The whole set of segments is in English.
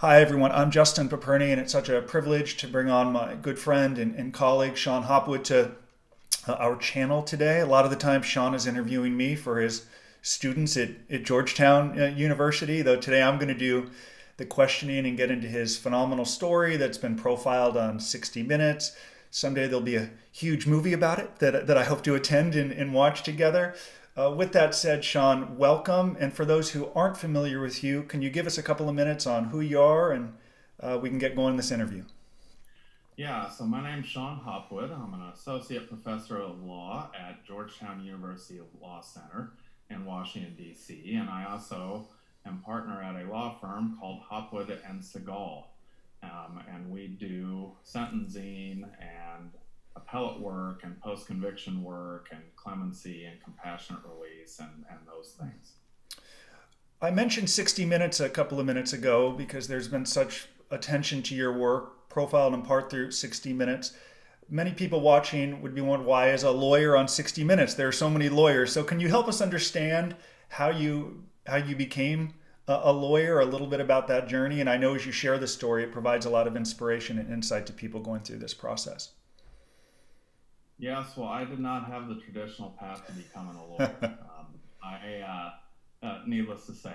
Hi, everyone. I'm Justin Paperny, and it's such a privilege to bring on my good friend and colleague, Shon Hopwood, to our channel today. A lot of the time, Shon is interviewing me for his students at Georgetown University, though today I'm going to do the questioning and get into his phenomenal story that's been profiled on 60 Minutes. Someday there'll be a huge movie about it that I hope to attend and watch together. With that said, Shon, welcome. And for those who aren't familiar with you, can you give us a couple of minutes on who you are and we can get going in this interview? Yeah, so my name's Shon Hopwood. I'm an associate professor of law at Georgetown University Law Center in Washington, D.C., and I also am partner at a law firm called Hopwood and Segal. And we do sentencing and appellate work and post-conviction work and clemency and compassionate release and those things. I mentioned 60 Minutes a couple of minutes ago because there's been such attention to your work, profiled in part through 60 Minutes. Many people watching would be wondering, why is a lawyer on 60 Minutes? There are so many lawyers. So can you help us understand how you became a lawyer, a little bit about that journey? And I know as you share the story, it provides a lot of inspiration and insight to people going through this process. Yes, well, I did not have the traditional path to becoming a lawyer. Needless to say,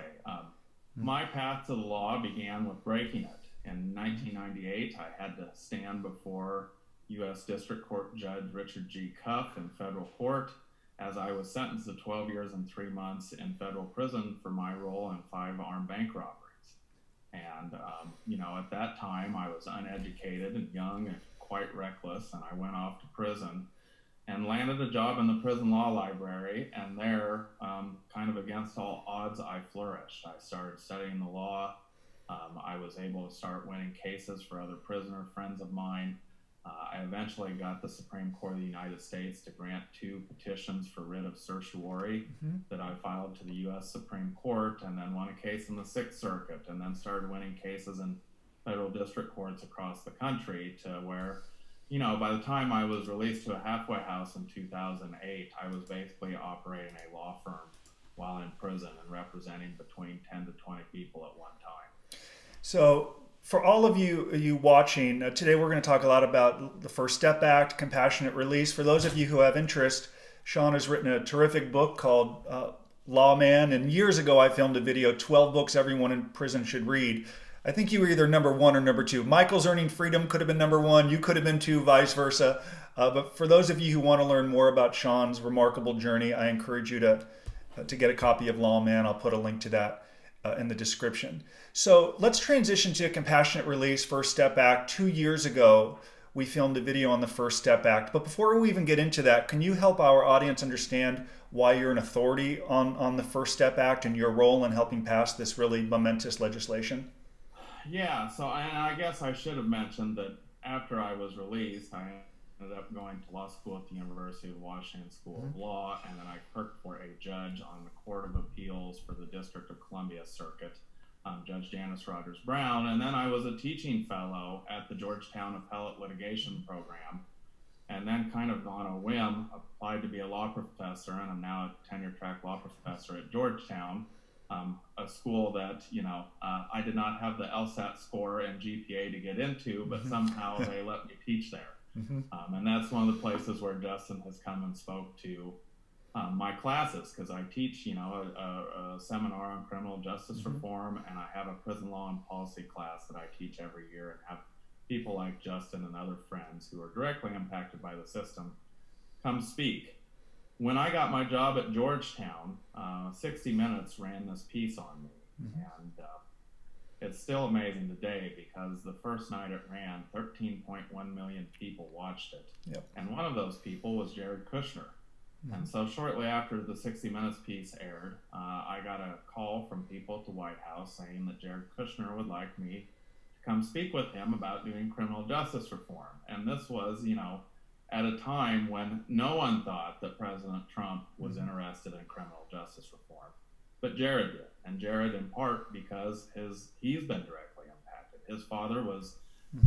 my path to the law began with breaking it. In 1998, I had to stand before U.S. District Court Judge Richard G. Cuff in federal court as I was sentenced to 12 years and 3 months in federal prison for my role in 5 armed bank robberies. And, at that time, I was uneducated and young and quite reckless, and I went off to prison and landed a job in the prison law library. And there, kind of against all odds, I flourished. I started studying the law. I was able to start winning cases for other prisoner friends of mine. I eventually got the Supreme Court of the United States to grant 2 petitions for writ of certiorari that I filed to the U.S. Supreme Court, and then won a case in the Sixth Circuit, and then started winning cases in federal district courts across the country to where, by the time I was released to a halfway house in 2008, I was basically operating a law firm while in prison and representing between 10 to 20 people at one time. So, for all of you watching, today we're going to talk a lot about the First Step Act, compassionate release. For those of you who have interest, Shon has written a terrific book called Lawman. And years ago, I filmed a video, 12 books everyone in prison should read. I think you were either number 1 or number 2. Michael's Earning Freedom could have been number 1. You could have been 2, vice versa. But for those of you who want to learn more about Shon's remarkable journey, I encourage you to get a copy of Lawman. I'll put a link to that in the description. So let's transition to Compassionate Release, First Step Act. 2 years ago, we filmed a video on the First Step Act. But before we even get into that, can you help our audience understand why you're an authority on the First Step Act and your role in helping pass this really momentous legislation? Yeah, so I guess I should have mentioned that after I was released, I ended up going to law school at the University of Washington School of Law, and then I clerked for a judge on the Court of Appeals for the District of Columbia Circuit, Judge Janice Rogers Brown, and then I was a teaching fellow at the Georgetown Appellate Litigation Program, and then kind of on a whim applied to be a law professor, and I'm now a tenure-track law professor at Georgetown, a school that, I did not have the LSAT score and GPA to get into, but somehow they let me teach there. And that's one of the places where Justin has come and spoke to my classes, because I teach, a seminar on criminal justice reform, and I have a prison law and policy class that I teach every year and have people like Justin and other friends who are directly impacted by the system come speak. When I got my job at Georgetown, 60 Minutes ran this piece on me, and it's still amazing today because the first night it ran, 13.1 million people watched it. Yep. And one of those people was Jared Kushner. And so shortly after the 60 Minutes piece aired, I got a call from people at the White House saying that Jared Kushner would like me to come speak with him about doing criminal justice reform. And this was, at a time when no one thought that President Trump was interested in criminal justice reform. But Jared did. And Jared, in part, because he's been directly impacted. His father was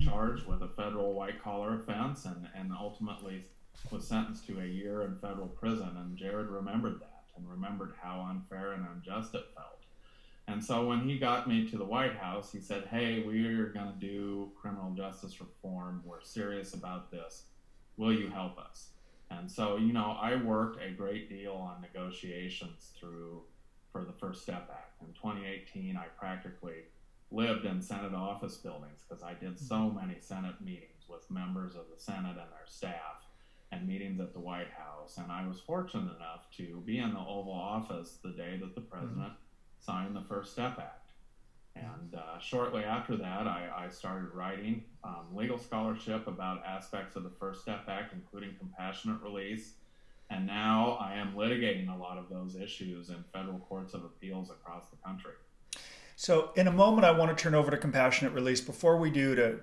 charged with a federal white-collar offense and ultimately was sentenced to a year in federal prison. And Jared remembered that and remembered how unfair and unjust it felt. And so when he got me to the White House, he said, "Hey, we're going to do criminal justice reform. We're serious about this. Will you help us?" And so, I worked a great deal on negotiations for the First Step Act. In 2018, I practically lived in Senate office buildings because I did so many Senate meetings with members of the Senate and their staff and meetings at the White House. And I was fortunate enough to be in the Oval Office the day that the president signed the First Step Act. And shortly after that, I started writing legal scholarship about aspects of the First Step Act, including compassionate release. And now I am litigating a lot of those issues in federal courts of appeals across the country. So in a moment, I want to turn over to compassionate release. Before we do, to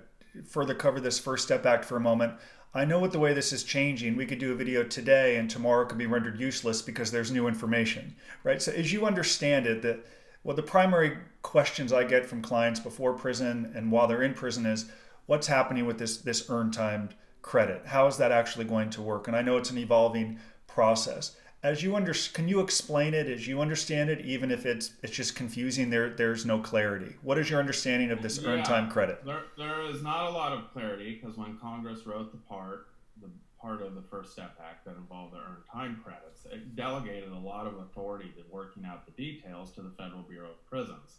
further cover this First Step Act for a moment, I know with the way this is changing, we could do a video today and tomorrow it could be rendered useless because there's new information, right? So as you understand it, the primary questions I get from clients before prison and while they're in prison is, what's happening with this earned time credit? How is that actually going to work? And I know it's an evolving process. Can you explain it as you understand it, even if it's just confusing? There's no clarity. What is your understanding of this earned time credit? There is not a lot of clarity because when Congress wrote the part of the First Step Act that involved the earned time credits, it delegated a lot of authority to working out the details to the Federal Bureau of Prisons.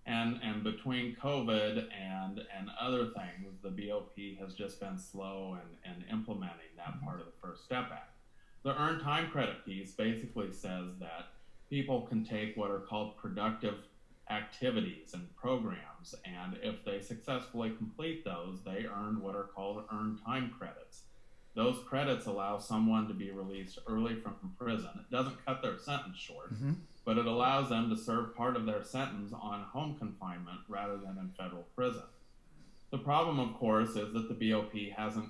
And between COVID and other things, the BOP has just been slow in implementing that part of the First Step Act. The earned time credit piece basically says that people can take what are called productive activities and programs, and if they successfully complete those, they earn what are called earned time credits. Those credits allow someone to be released early from prison. It doesn't cut their sentence short, but it allows them to serve part of their sentence on home confinement rather than in federal prison. The problem, of course, is that the BOP hasn't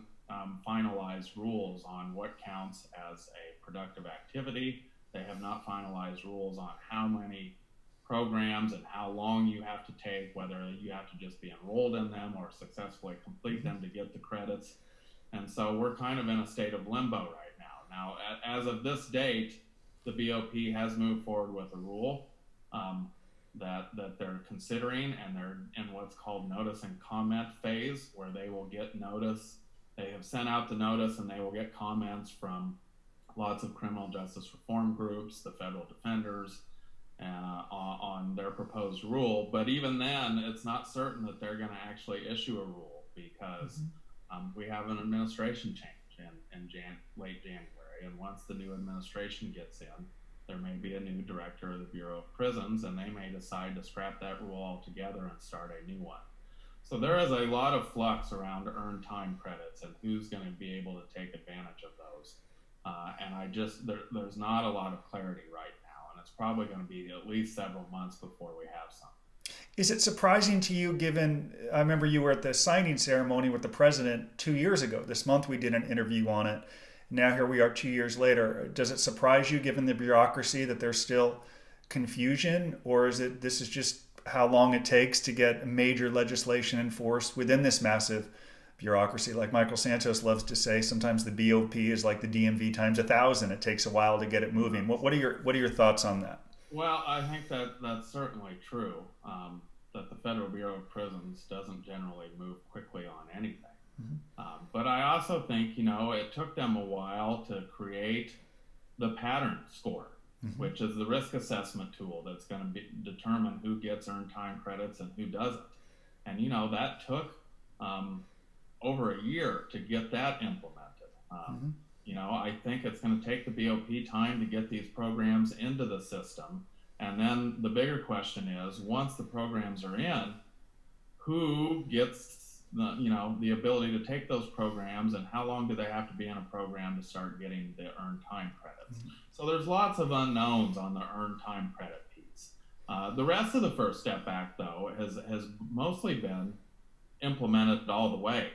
finalized rules on what counts as a productive activity. They have not finalized rules on how many programs and how long you have to take, whether you have to just be enrolled in them or successfully complete them to get the credits. And so we're kind of in a state of limbo right now. Now, as of this date, the BOP has moved forward with a rule that they're considering, and they're in what's called notice and comment phase, where they will get notice. They have sent out the notice and they will get comments from lots of criminal justice reform groups, the federal defenders, on their proposed rule. But even then, it's not certain that they're going to actually issue a rule because we have an administration change in late January. And once the new administration gets in, there may be a new director of the Bureau of Prisons, and they may decide to scrap that rule altogether and start a new one. So there is a lot of flux around earned time credits and who's going to be able to take advantage of those. And there's not a lot of clarity right now, and it's probably going to be at least several months before we have some. Is it surprising to you, given, I remember you were at the signing ceremony with the president 2 years ago. This month we did an interview on it. Now here we are 2 years later. Does it surprise you, given the bureaucracy, that there's still confusion? Or this is just how long it takes to get major legislation enforced within this massive bureaucracy? Like Michael Santos loves to say, sometimes the BOP is like the DMV times 1,000. It takes a while to get it moving. What are your thoughts on that? Well, I think that's certainly true, that the Federal Bureau of Prisons doesn't generally move quickly on anything. But I also think, it took them a while to create the pattern score, which is the risk assessment tool that's going to determine who gets earned time credits and who doesn't. And, that took over a year to get that implemented. I think it's going to take the BOP time to get these programs into the system. And then the bigger question is, once the programs are in, who gets the ability to take those programs, and how long do they have to be in a program to start getting the earned time credits? So there's lots of unknowns on the earned time credit piece. The rest of the First Step Act, though, has mostly been implemented all the way.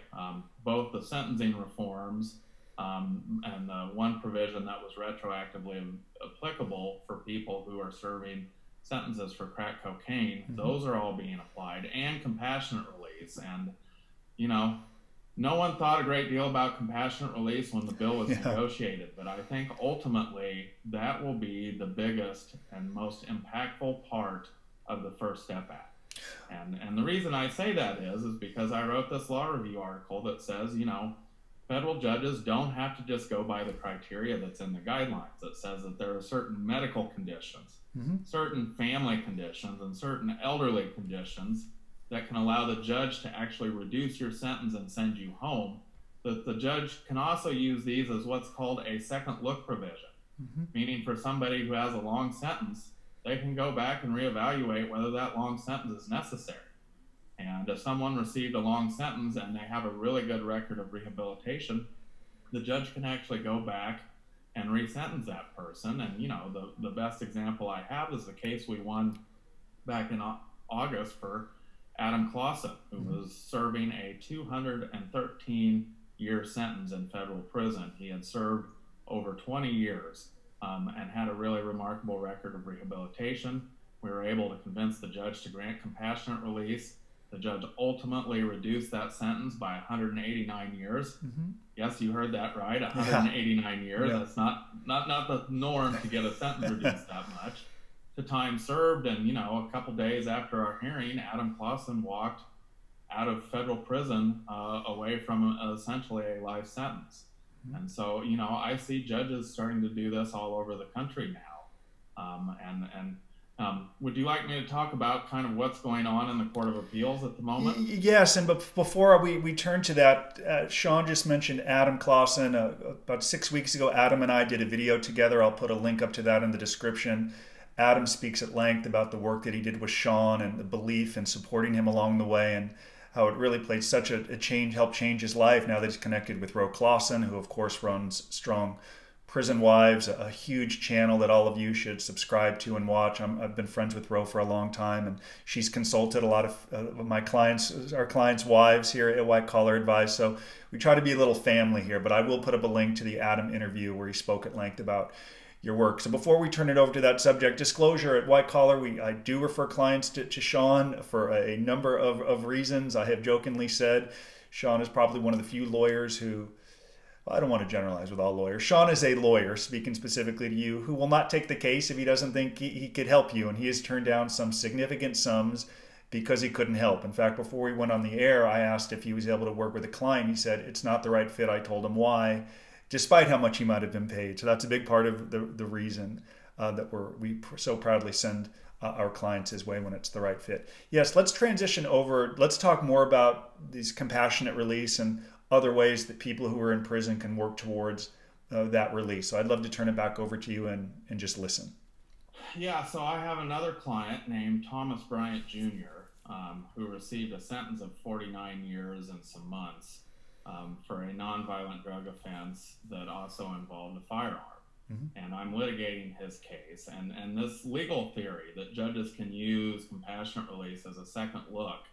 Both the sentencing reforms and the one provision that was retroactively applicable for people who are serving sentences for crack cocaine, those are all being applied, and compassionate release. And, no one thought a great deal about compassionate release when the bill was negotiated, but I think ultimately that will be the biggest and most impactful part of the First Step Act. And the reason I say that is because I wrote this law review article that says, federal judges don't have to just go by the criteria that's in the guidelines. It says that there are certain medical conditions, certain family conditions, and certain elderly conditions that can allow the judge to actually reduce your sentence and send you home. That the judge can also use these as what's called a second look provision, meaning for somebody who has a long sentence, they can go back and reevaluate whether that long sentence is necessary. And if someone received a long sentence and they have a really good record of rehabilitation, the judge can actually go back and resentence that person. And, the best example I have is the case we won back in August for Adam Clausen, who was serving a 213-year sentence in federal prison. He had served over 20 years and had a really remarkable record of rehabilitation. We were able to convince the judge to grant compassionate release. The judge ultimately reduced that sentence by 189 years. Yes, you heard that right, 189 years. Yeah. That's not the norm to get a sentence reduced that much. To time served, and a couple days after our hearing, Adam Clausen walked out of federal prison away from essentially a life sentence. And so, I see judges starting to do this all over the country now. Would you like me to talk about kind of what's going on in the Court of Appeals at the moment? Yes, and before we turn to that, Shon just mentioned Adam Clausen. About 6 weeks ago, Adam and I did a video together. I'll put a link up to that in the description. Adam speaks at length about the work that he did with Shon and the belief in supporting him along the way, and how it really played such a change, helped change his life now that he's connected with Ro Clausen, who of course runs Strong Prison Wives, a huge channel that all of you should subscribe to and watch. I've been friends with Ro for a long time, and she's consulted a lot of my clients, our clients' wives here at White Collar Advice. So we try to be a little family here, but I will put up a link to the Adam interview where he spoke at length about your work. So before we turn it over to that subject, disclosure, at White Collar, I do refer clients to Shon for a number of reasons. I have jokingly said Shon is probably one of the few lawyers who, I don't want to generalize with all lawyers. Shon is a lawyer, speaking specifically to you, who will not take the case if he doesn't think he could help you. And he has turned down some significant sums because he couldn't help. In fact, before we went on the air, I asked if he was able to work with a client. He said, it's not the right fit. I told him why, despite how much he might have been paid. So that's a big part of the reason that we so proudly send our clients his way when it's the right fit. Yes, let's transition over. Let's talk more about these compassionate release and other ways that people who are in prison can work towards that release. So I'd love to turn it back over to you and just listen. Yeah, so I have another client named Thomas Bryant Jr., who received a sentence of 49 years and some months for a nonviolent drug offense that also involved a firearm. And I'm litigating his case. And this legal theory that judges can use compassionate release as a second look,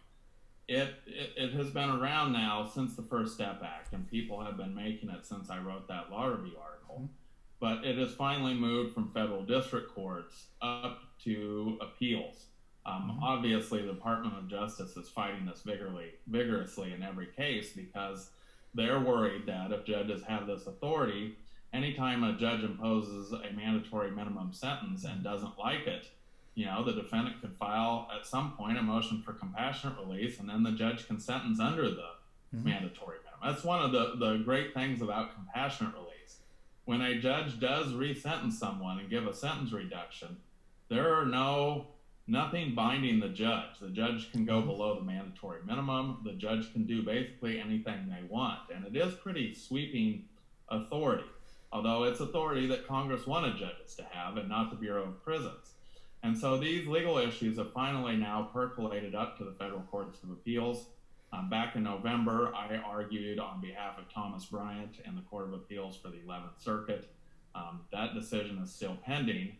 it has been around now since the First Step Act, and people have been making it since I wrote that law review article. But it has finally moved from federal district courts up to appeals. Obviously, the Department of Justice is fighting this vigorously in every case because they're worried that if judges have this authority, anytime a judge imposes a mandatory minimum sentence and doesn't like it, the defendant could file at some point a motion for compassionate release, and then the judge can sentence under the mandatory minimum. That's one of the great things about compassionate release. When a judge does resentence someone and give a sentence reduction, there are nothing binding the judge. The judge can go below the mandatory minimum. The judge can do basically anything they want. And it is pretty sweeping authority, although it's authority that Congress wanted judges to have and not the Bureau of Prisons. And so these legal issues have finally now percolated up to the federal courts of appeals. Back in November, I argued on behalf of Thomas Bryant in the Court of Appeals for the 11th Circuit. That decision is still pending.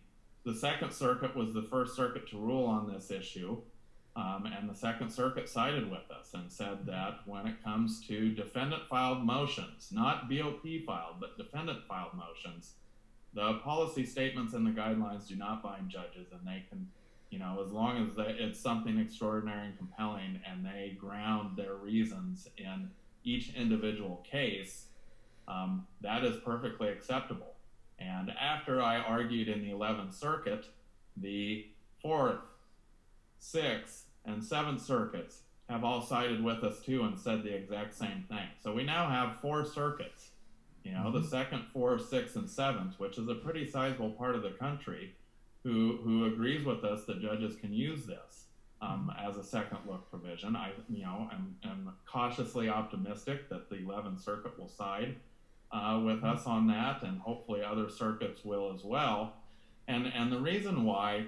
The Second Circuit was the first circuit to rule on this issue, and the Second Circuit sided with us and said that when it comes to defendant-filed motions, not BOP-filed, but defendant-filed motions, the policy statements and the guidelines do not bind judges, and they can, as long as it's something extraordinary and compelling and they ground their reasons in each individual case, that is perfectly acceptable. And after I argued in the 11th Circuit, the Fourth Sixth, and Seventh Circuits have all sided with us too and said the exact same thing. So we now have 4 circuits, the second, fourth, sixth, and seventh, which is a pretty sizable part of the country, who agrees with us that judges can use this as a second look provision. I'm cautiously optimistic that the 11th Circuit will side with us on that, and hopefully other circuits will as well. And the reason why,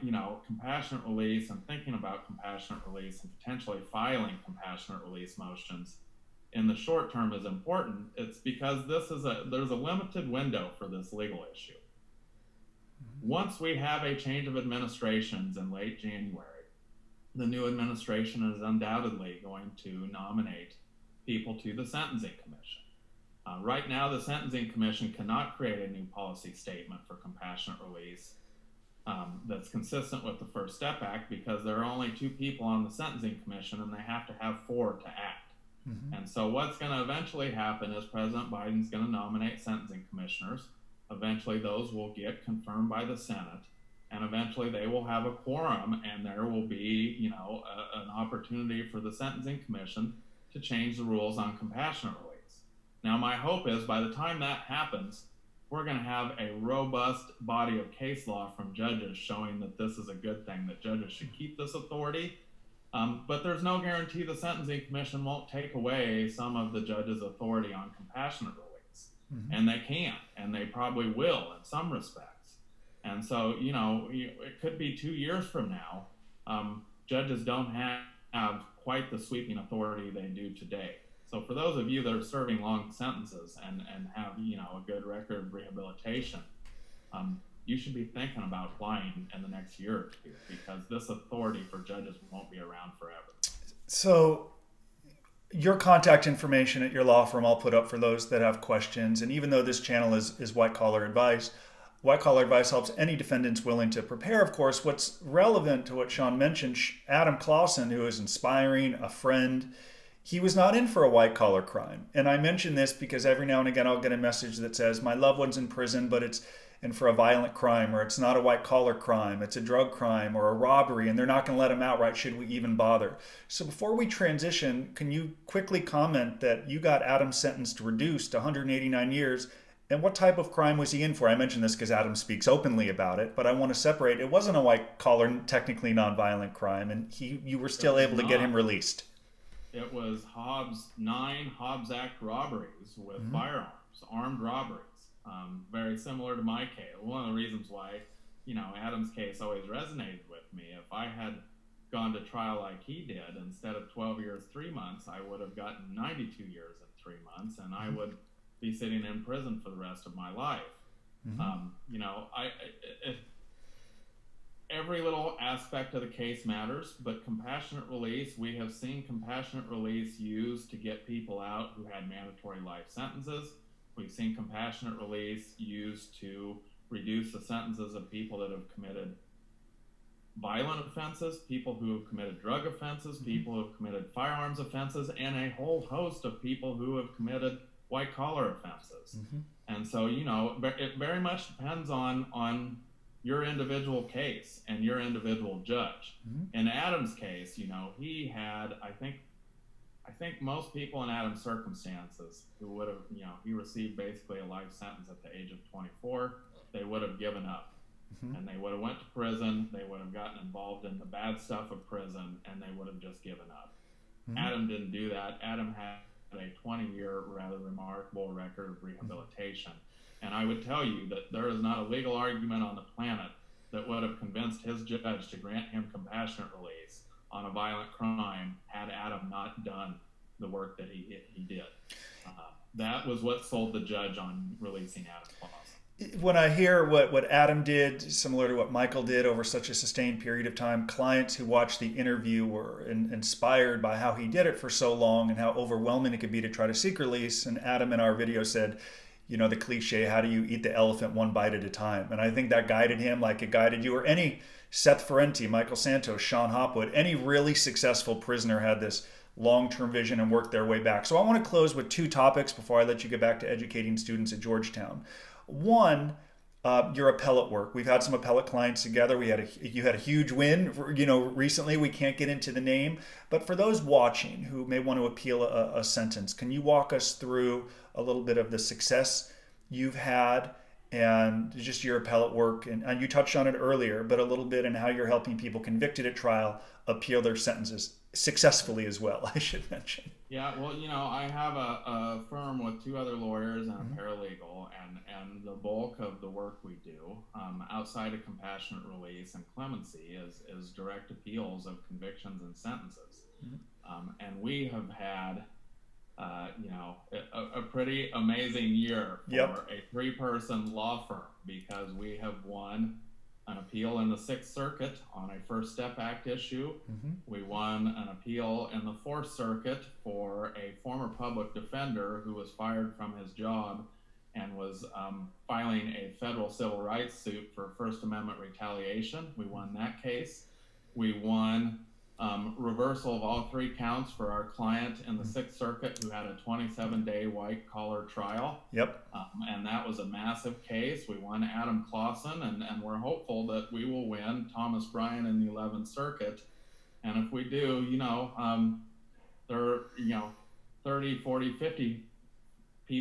compassionate release and thinking about compassionate release and potentially filing compassionate release motions in the short term is important. It's because there's a limited window for this legal issue. Once we have a change of administrations in late January, the new administration is undoubtedly going to nominate people to the Sentencing Commission. Right now, the Sentencing Commission cannot create a new policy statement for compassionate release that's consistent with the First Step Act, because there are only 2 people on the Sentencing Commission and they have to have 4 to act. And so what's going to eventually happen is President Biden's going to nominate sentencing commissioners. Eventually those will get confirmed by the Senate, and eventually they will have a quorum, and there will be, an opportunity for the Sentencing Commission to change the rules on compassionate release. Now, my hope is by the time that happens, we're going to have a robust body of case law from judges showing that this is a good thing, that judges should keep this authority. But there's no guarantee the Sentencing Commission won't take away some of the judge's authority on compassionate release. And they can, and they probably will in some respects. And so, it could be 2 years from now. Judges don't have quite the sweeping authority they do today. So for those of you that are serving long sentences and have, a good record of rehabilitation, you should be thinking about applying in the next year or 2, because this authority for judges won't be around forever. So your contact information at your law firm I'll put up for those that have questions. And even though this channel is white collar advice helps any defendants willing to prepare. Of course, what's relevant to what Shon mentioned, Adam Clausen, who is inspiring, a friend, he was not in for a white collar crime. And I mention this because every now and again I'll get a message that says my loved one's in prison, but it's in for a violent crime, or it's not a white collar crime, it's a drug crime or a robbery, and they're not going to let him out, right? Should we even bother? So before we transition, can you quickly comment that you got Adam sentenced reduced to 189 years? And what type of crime was he in for? I mention this because Adam speaks openly about it, but I want to separate. It wasn't a white collar, technically nonviolent crime, and you were still able to get him released. It was 9 Hobbs Act robberies with firearms, armed robberies. Very similar to my case. One of the reasons why, Adam's case always resonated with me. If I had gone to trial like he did, instead of 12 years, 3 months, I would have gotten 92 years and 3 months, and I would be sitting in prison for the rest of my life. Every little aspect of the case matters, but compassionate release, we have seen compassionate release used to get people out who had mandatory life sentences. We've seen compassionate release used to reduce the sentences of people that have committed violent offenses, people who have committed drug offenses, people who have committed firearms offenses, and a whole host of people who have committed white-collar offenses. And so, it very much depends on your individual case and your individual judge. In Adam's case, he had, I think most people in Adam's circumstances who would have, he received basically a life sentence at the age of 24, they would have given up. And they would have went to prison, they would have gotten involved in the bad stuff of prison, and they would have just given up. Adam didn't do that. Adam had a 20-year, rather remarkable record of rehabilitation. And I would tell you that there is not a legal argument on the planet that would have convinced his judge to grant him compassionate release on a violent crime had Adam not done the work that he did. That was what sold the judge on releasing Adam Clausen. When I hear what Adam did, similar to what Michael did over such a sustained period of time, clients who watched the interview were inspired by how he did it for so long and how overwhelming it could be to try to seek release. And Adam in our video said, the cliche, how do you eat the elephant one bite at a time? And I think that guided him like it guided you, or any Seth Ferrenti, Michael Santos, Sean Hopwood, any really successful prisoner had this long-term vision and worked their way back. So I want to close with 2 topics before I let you get back to educating students at Georgetown. One, your appellate work. We've had some appellate clients together. You had a huge win, recently. We can't get into the name, but for those watching who may want to appeal a sentence, can you walk us through a little bit of the success you've had and just your appellate work? And you touched on it earlier, but a little bit in how you're helping people convicted at trial appeal their sentences successfully as well, I should mention. Yeah, well, I have a firm with two other lawyers and a paralegal, and the bulk of the work we do outside of compassionate release and clemency is direct appeals of convictions and sentences. And we have had, a pretty amazing year for a three-person law firm, because we have won an appeal in the Sixth Circuit on a First Step Act issue. We won an appeal in the Fourth Circuit for a former public defender who was fired from his job and was filing a federal civil rights suit for First Amendment retaliation. We won that case. We won reversal of all three counts for our client in the Sixth Circuit who had a 27-day white-collar trial. And that was a massive case. We won Adam Clausen, and we're hopeful that we will win Thomas Bryan in the 11th Circuit. And if we do, there are, 30, 40, 50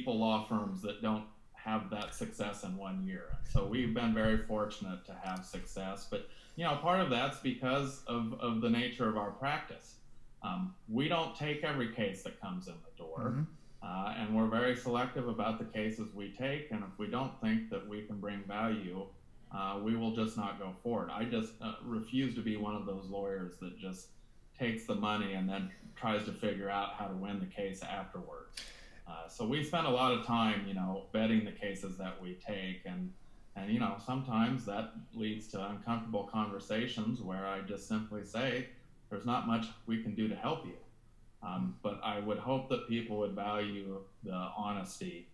law firms that don't have that success in 1 year. So we've been very fortunate to have success. But part of that's because of the nature of our practice. We don't take every case that comes in the door, and we're very selective about the cases we take. And if we don't think that we can bring value, we will just not go forward. I just refuse to be one of those lawyers that just takes the money and then tries to figure out how to win the case afterwards. So we spend a lot of time, vetting the cases that we take, and sometimes that leads to uncomfortable conversations where I just simply say, there's not much we can do to help you. But I would hope that people would value the honesty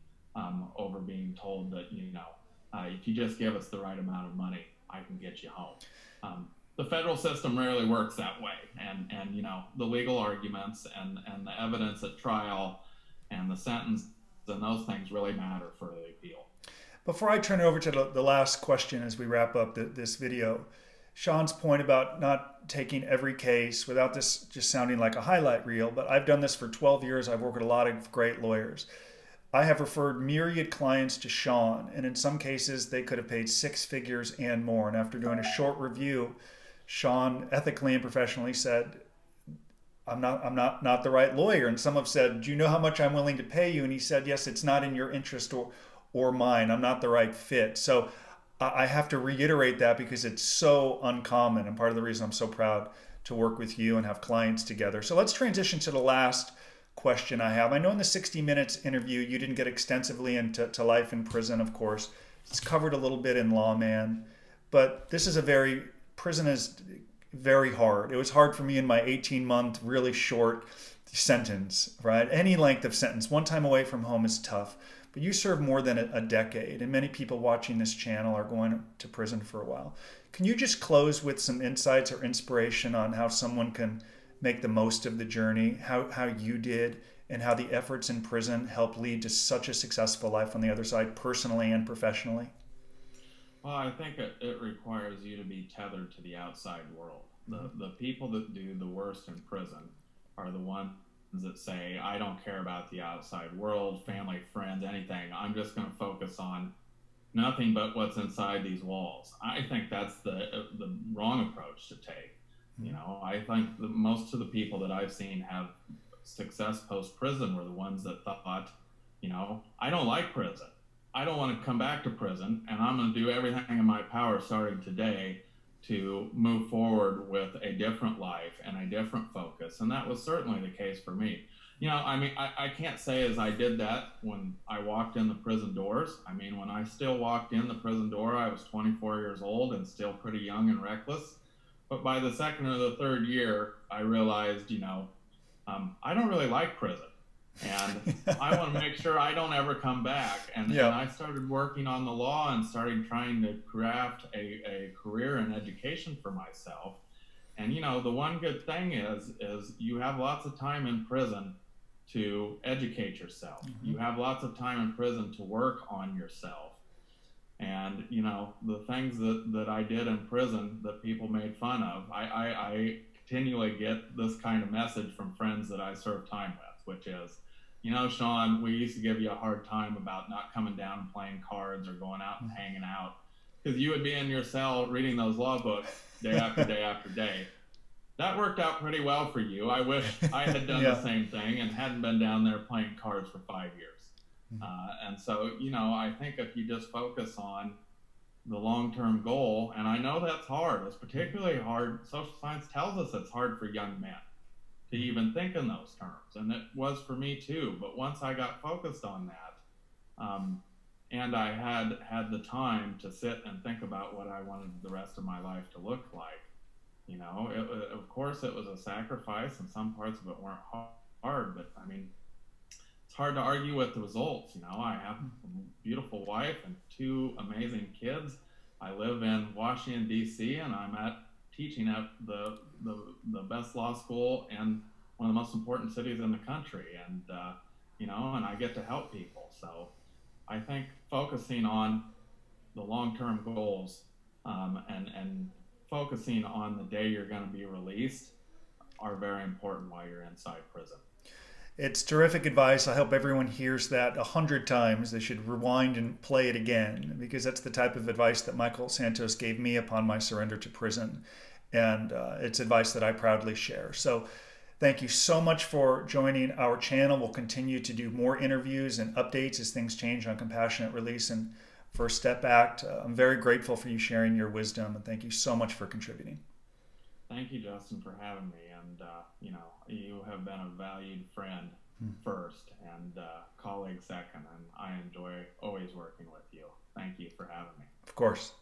over being told that, if you just give us the right amount of money, I can get you home. The federal system rarely works that way. And the legal arguments and the evidence at trial and the sentence and those things really matter for the appeal. Before I turn it over to the last question as we wrap up this video, Shon's point about not taking every case, without this just sounding like a highlight reel, but I've done this for 12 years. I've worked with a lot of great lawyers. I have referred myriad clients to Shon, and in some cases they could have paid six figures and more. And after doing a short review, Shon ethically and professionally said, I'm not the right lawyer. And some have said, do you know how much I'm willing to pay you? And he said, yes, it's not in your interest or mine. I'm not the right fit. So I have to reiterate that because it's so uncommon, and part of the reason I'm so proud to work with you and have clients together. So let's transition to the last question I have. I know in the 60 Minutes interview, you didn't get extensively into life in prison, of course. It's covered a little bit in Lawman, but prison is very hard. It was hard for me in my 18-month, really short sentence, right? Any length of sentence, one time away from home is tough. But you served more than a decade, and many people watching this channel are going to prison for a while. Can you just close with some insights or inspiration on how someone can make the most of the journey, how you did, and how the efforts in prison help lead to such a successful life on the other side, personally and professionally? Well, I think it requires you to be tethered to the outside world. The people that do the worst in prison are the ones that say, I don't care about the outside world, family, friends, anything. I'm just going to focus on nothing but what's inside these walls. I think that's the wrong approach to take. I think most of the people that I've seen have success post-prison were the ones that thought, I don't like prison. I don't want to come back to prison, and I'm going to do everything in my power starting today to move forward with a different life and a different focus. And that was certainly the case for me. I can't say as I did that when I walked in the prison doors. When I still walked in the prison door, I was 24 years old and still pretty young and reckless. But by the second or the third year, I realized, I don't really like prison. And I want to make sure I don't ever come back. And I started working on the law and started trying to craft a career in education for myself. And, the one good thing is you have lots of time in prison to educate yourself. You have lots of time in prison to work on yourself. And, you know, the things that I did in prison that people made fun of, I continually get this kind of message from friends that I serve time with, which is, you know, Shon, we used to give you a hard time about not coming down and playing cards or going out and hanging out because you would be in your cell reading those law books day after day after day. That worked out pretty well for you. I wish I had done the Yeah. same thing and hadn't been down there playing cards for 5 years. And so, you know, I think if you just focus on the long-term goal, and I know that's hard. It's particularly hard. Social science tells us it's hard for young men to even think in those terms, and it was for me too. But once I got focused on that, and I had the time to sit and think about what I wanted the rest of my life to look like, you know, of course it was a sacrifice, and some parts of it weren't hard. But I mean, it's hard to argue with the results. You know, I have a beautiful wife and two amazing kids. I live in Washington, D.C., and I'm teaching at the best law school in one of the most important cities in the country. And, you know, and I get to help people. So I think focusing on the long-term goals and focusing on the day you're going to be released are very important while you're inside prison. It's terrific advice. I hope everyone hears that 100 times. They should rewind and play it again because that's the type of advice that Michael Santos gave me upon my surrender to prison. And it's advice that I proudly share. So thank you so much for joining our channel. We'll continue to do more interviews and updates as things change on compassionate release and First Step Act. I'm very grateful for you sharing your wisdom, and thank you so much for contributing. Thank you, Justin, for having me. And, you know, you have been a valued friend first and colleague second, and I enjoy always working with you. Thank you for having me. Of course.